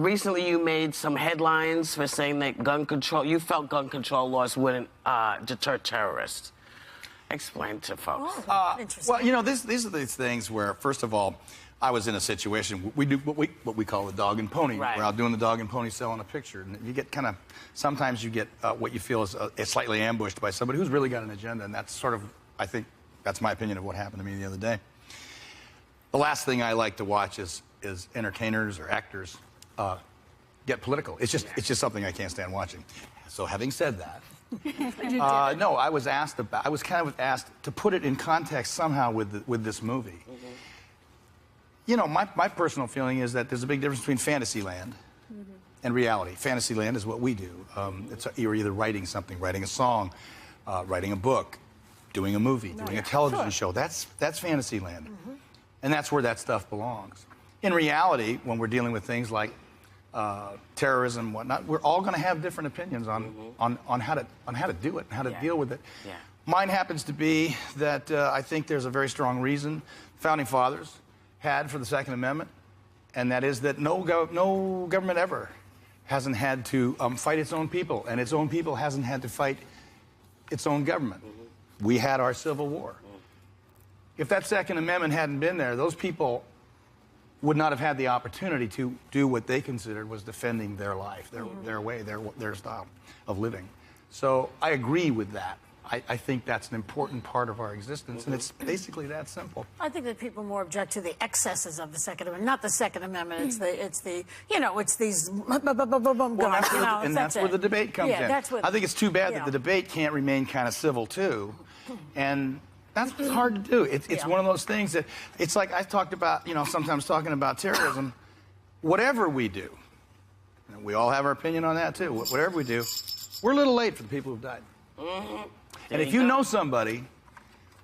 recently you made some headlines for saying that you felt gun control laws wouldn't deter terrorists. Explain to folks. Interesting. Well, you know, these are these things where, first of all, I was in a situation, we do what we call the dog and pony. Right. We're out doing the dog and pony selling a picture. And you get sometimes you get what you feel is slightly ambushed by somebody who's really got an agenda. And that's sort of, I think, that's my opinion of what happened to me the other day. The last thing I like to watch is entertainers or actors get political. It's just something I can't stand watching. So having said that, no, I was kind of asked to put it in context somehow with this movie. Mm-hmm. You know, my personal feeling is that there's a big difference between Fantasyland and reality. Fantasyland is what we do. You're either writing something, writing a song, writing a book, doing a movie, doing a television show. That's Fantasyland. Mm-hmm. And that's where that stuff belongs. In reality, when we're dealing with things like terrorism and whatnot, we're all going to have different opinions on how to do it and how to deal with it. Yeah. Mine happens to be that I think there's a very strong reason Founding Fathers had for the Second Amendment, and that is that no government ever hasn't had to fight its own people, and its own people hasn't had to fight its own government. Mm-hmm. We had our Civil War. Mm-hmm. If that Second Amendment hadn't been there, those people would not have had the opportunity to do what they considered was defending their life, their way, their style of living. So I agree with that. I think that's an important part of our existence, and it's basically that simple. I think that people more object to the excesses of the Second Amendment, not the Second Amendment. It's these and that's where the debate comes in. I think it's too bad that the debate can't remain kind of civil too, and that's hard to do. It's one of those things that it's like I talked about. You know, sometimes talking about terrorism. Whatever we do, and we all have our opinion on that too. Whatever we do, we're a little late for the people who've died. Mm-hmm. And if you know somebody,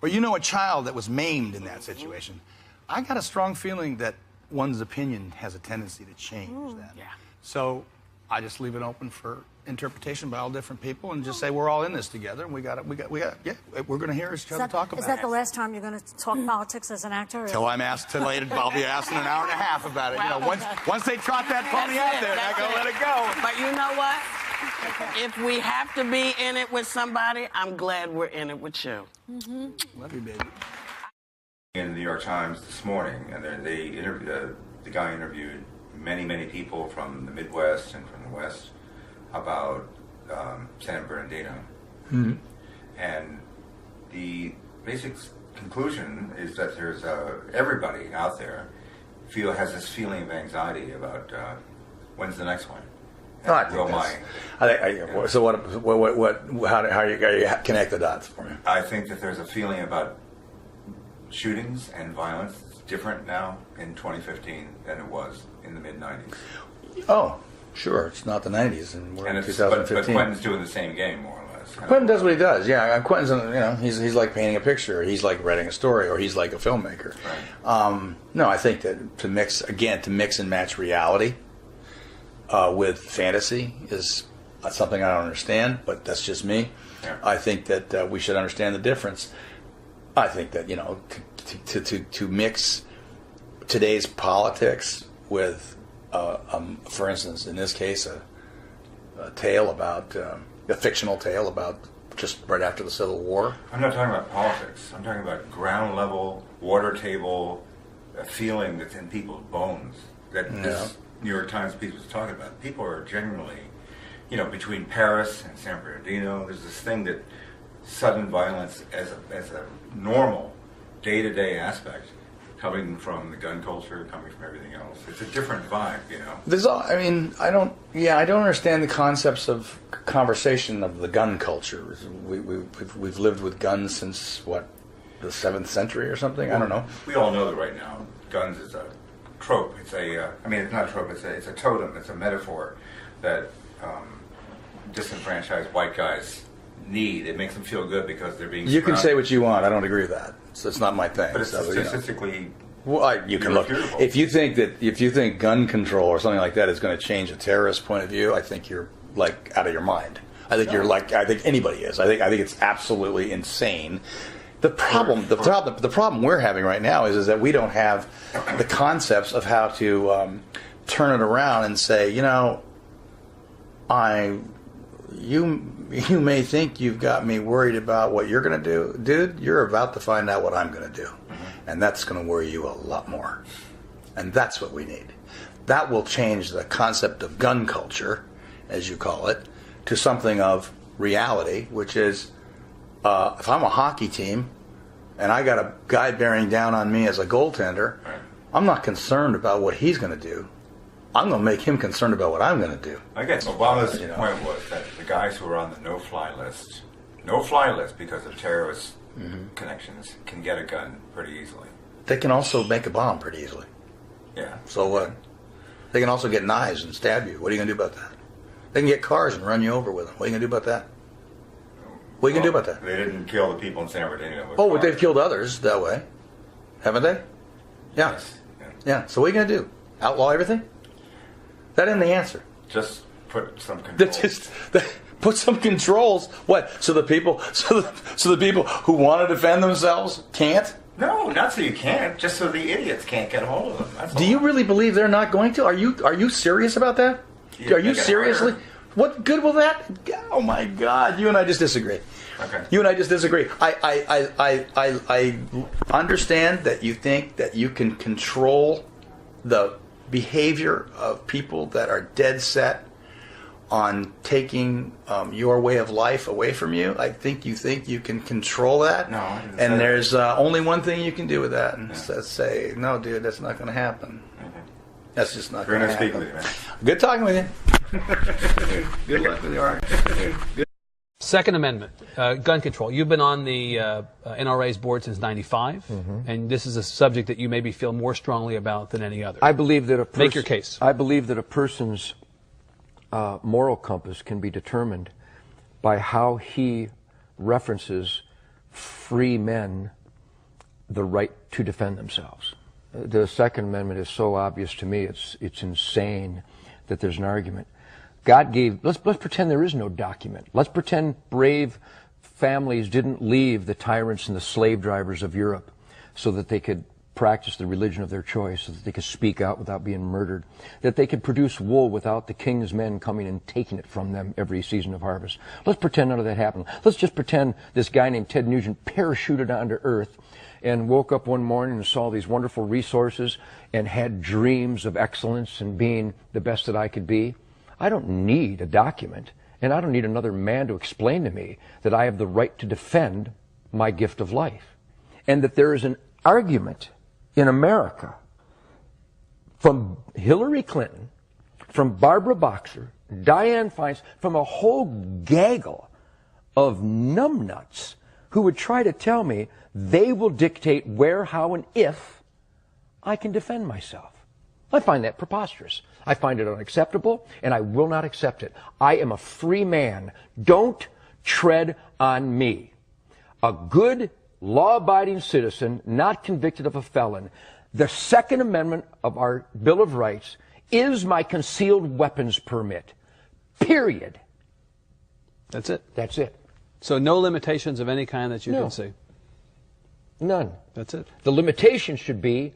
or you know a child that was maimed in that situation, I got a strong feeling that one's opinion has a tendency to change that. Yeah. So I just leave it open for interpretation by all different people, and just say we're all in this together, and we're going to hear each other talk about it. Is that the last time you're going to talk politics as an actor? Until I'm asked to later, I'll be asked in an hour and a half about it. You know, once they trot that pony out there, I go let it go. But you know what? If we have to be in it with somebody, I'm glad we're in it with you. Mm-hmm. Love you, baby. In the New York Times this morning, and the guy interviewed many people from the Midwest and from the West about San Bernardino. Mm-hmm. And the basic conclusion is that there's everybody out there has this feeling of anxiety about when's the next one. So how you connect the dots for me? I think that there's a feeling about shootings and violence. It's different now in 2015 than it was in the mid-90s. Oh, sure. It's not the 90s, and we're in 2015. But Quentin's doing the same game, more or less. Quentin does what he does. Yeah, Quentin's, he's like painting a picture, or he's like writing a story, or he's like a filmmaker. Right. No, I think that to mix and match reality with fantasy is something I don't understand, but that's just me. Yeah. I think that we should understand the difference. I think that, to mix today's politics with, for instance, in this case, a tale about, a fictional tale about just right after the Civil War. I'm not talking about politics. I'm talking about ground level, water table, a feeling that's in people's bones. That this New York Times piece was talking about. People are genuinely, between Paris and San Bernardino, there's this thing that sudden violence as a normal day-to-day aspect, coming from the gun culture, coming from everything else. It's a different vibe, I don't understand the concepts of conversation of the gun culture. We've lived with guns since, the 7th century or something? I don't know. We all know that right now, guns is a trope. It's it's not a trope, it's a totem, it's a metaphor that disenfranchised white guys need. It makes them feel good because they're being You can say what you want. I don't agree with that. So it's not my thing. But it's statistically you can look. If you think gun control or something like that is going to change a terrorist point of view, I think you're out of your mind. I think I think anybody is. I think it's absolutely insane. The problem we're having right now is that we don't have the concepts of how to turn it around and say, you know, you may think you've got me worried about what you're going to do. Dude, you're about to find out what I'm going to do. And that's going to worry you a lot more. And that's what we need. That will change the concept of gun culture, as you call it, to something of reality, which is if I'm a hockey team and I got a guy bearing down on me as a goaltender, I'm not concerned about what he's going to do. I'm going to make him concerned about what I'm going to do. I guess Obama's point was that the guys who are on the no-fly list because of terrorist connections, can get a gun pretty easily. They can also make a bomb pretty easily. Yeah. So what? They can also get knives and stab you. What are you going to do about that? They can get cars and run you over with them. What are you going to do about that? What are you going to do about that? They didn't kill the people in San Bernardino. Oh, but they've killed others that way. Haven't they? Yeah. Yes. Yeah. So what are you going to do? Outlaw everything? That isn't the answer. Just put some controls. Put some controls. What? So the people who want to defend themselves can't? No, not so you can't. Just so the idiots can't get a hold of them. That's Do you really believe they're not going to? Are you serious about that? Yeah, are you seriously? What good will that? Oh my God! You and I just disagree. Okay. You and I just disagree. I understand that you think that you can control the behavior of people that are dead set on taking your way of life away from you. I think you can control that. No. And there's only one thing you can do with that, and that's say, no, dude, that's not going to happen. Okay. That's just not going to happen. Speak with you, man. Good talking with you. Good luck with you. All right. Second Amendment, gun control. You've been on the NRA's board since '95, and this is a subject that you maybe feel more strongly about than any other. I believe that Make your case. I believe that a person's moral compass can be determined by how he references free men the right to defend themselves. The Second Amendment is so obvious to me, it's insane that there's an argument. God gave, let's pretend there is no document. Let's pretend brave families didn't leave the tyrants and the slave drivers of Europe so that they could practice the religion of their choice, so that they could speak out without being murdered, that they could produce wool without the king's men coming and taking it from them every season of harvest. Let's pretend none of that happened. Let's just pretend this guy named Ted Nugent parachuted onto Earth and woke up one morning and saw these wonderful resources and had dreams of excellence and being the best that I could be. I don't need a document, and I don't need another man to explain to me that I have the right to defend my gift of life. And that there is an argument in America from Hillary Clinton, from Barbara Boxer, Dianne Feinstein, from a whole gaggle of numbnuts who would try to tell me they will dictate where, how, and if I can defend myself. I find that preposterous. I find it unacceptable, and I will not accept it. I am a free man. Don't tread on me. A good, law-abiding citizen, not convicted of a felon. The Second Amendment of our Bill of Rights is my concealed weapons permit. Period. That's it? That's it. So no limitations of any kind that you No. can see? None. That's it. The limitation should be,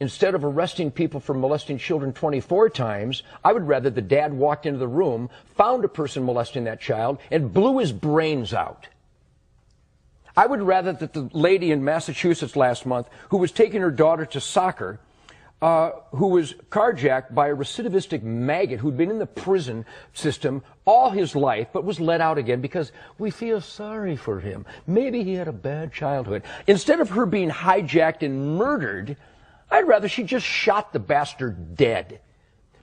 instead of arresting people for molesting children 24 times, I would rather the dad walked into the room, found a person molesting that child, and blew his brains out. I would rather that the lady in Massachusetts last month who was taking her daughter to soccer, who was carjacked by a recidivistic maggot who'd been in the prison system all his life but was let out again because we feel sorry for him. Maybe he had a bad childhood. Instead of her being hijacked and murdered, I'd rather she just shot the bastard dead.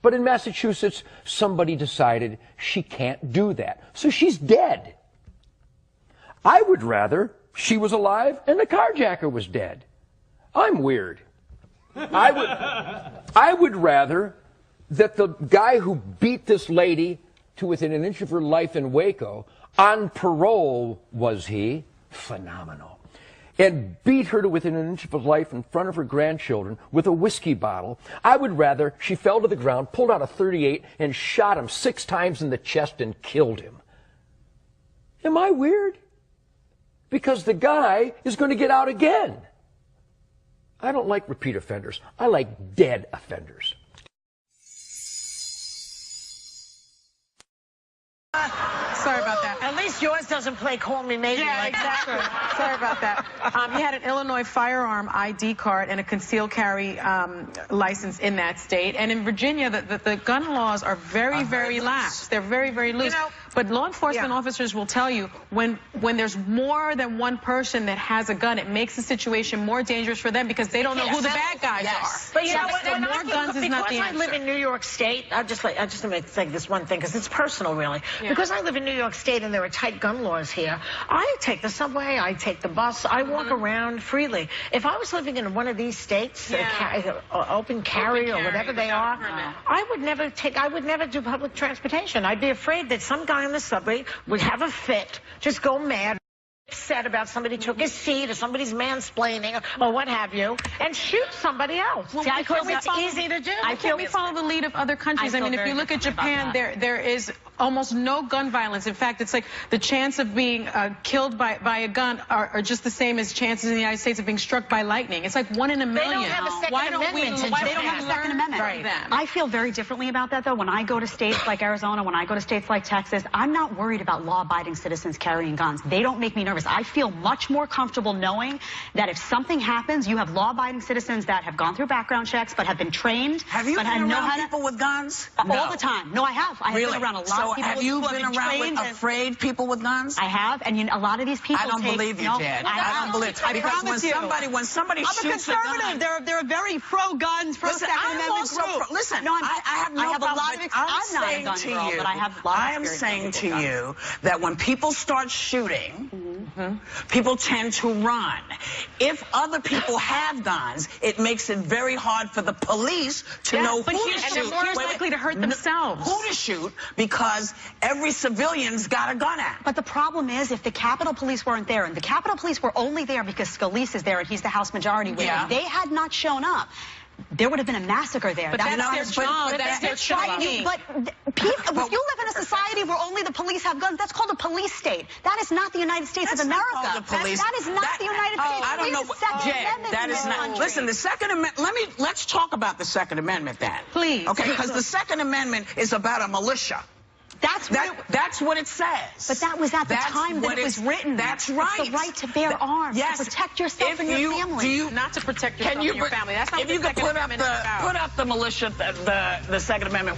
But in Massachusetts, somebody decided she can't do that. So she's dead. I would rather she was alive and the carjacker was dead. I'm weird. I would rather that the guy who beat this lady to within an inch of her life in Waco, on parole was he, phenomenal, and beat her to within an inch of her life in front of her grandchildren with a whiskey bottle. I would rather she fell to the ground, pulled out a .38, and shot him 6 times in the chest and killed him. Am I weird? Because the guy is going to get out again. I don't like repeat offenders. I like dead offenders. yours doesn't play Call Me Maybe. Yeah, like exactly. Sorry about that. He had an Illinois firearm ID card and a concealed carry license in that state. And in Virginia, the gun laws are very, very lax. They're very, very loose. But law enforcement officers will tell you when there's more than one person that has a gun, it makes the situation more dangerous for them because they don't know who the bad guys are. But you know what? So more guns is not the answer. Because I live in New York State, I just want to say this one thing because it's personal, really. Yeah. Because I live in New York State and there are tight gun laws here, I take the subway, I take the bus, I walk around freely. If I was living in one of these states, open carry or whatever they are, I would never do public transportation. I'd be afraid that some guy in the subway would have a fit, just go mad, upset about somebody took his seat or somebody's mansplaining or what have you, and shoot somebody else. Well, because it's easy to do. I feel we follow the lead of other countries. I mean, if you look at Japan, there is almost no gun violence. In fact, it's like the chance of being killed by a gun are just the same as chances in the United States of being struck by lightning. It's like 1 in a million. They don't have a Second Amendment. They don't have a Second Amendment. Right. I feel very differently about that, though. When I go to states like Arizona, when I go to states like Texas, I'm not worried about law-abiding citizens carrying guns. They don't make me nervous. I feel much more comfortable knowing that if something happens, you have law-abiding citizens that have gone through background checks but have been trained. Have you been around people with guns? All the time. No, I have. I have been around a lot of people. Have you been around with afraid people with guns? I have, and a lot of these people. I don't believe you, Jan. I don't believe. I because promise you. when somebody I'm shoots a conservative. They're a very pro-guns, pro-Second Amendment group. Listen, no, I have no I have problem, a lot of I'm not a gun girl, but I have a lot of I am saying to you that when people start shooting, people tend to run. If other people have guns, it makes it very hard for the police to know who to shoot. And they're more likely to hurt themselves. Who to shoot, because every civilian's got a gun out. But the problem is, if the Capitol Police weren't there, and the Capitol Police were only there because Scalise is there and he's the House Majority Leader, if they had not shown up, there would have been a massacre there. But that's their job. That's their training. But if you live in a society where only the police have guns, that's called a police state. That is not the United States of America. Not called the police. That is not the United States. I don't know. That is not. Listen, the Second Amendment. Let's talk about the Second Amendment then. Please. Okay, because the Second Amendment is about a militia. That's what it says. But that was at the time that it was written. That's right. It's the right to bear arms, to protect yourself and your family. Not to protect yourself and your family. That's not what the Second Amendment is about. Put up the militia, the Second Amendment.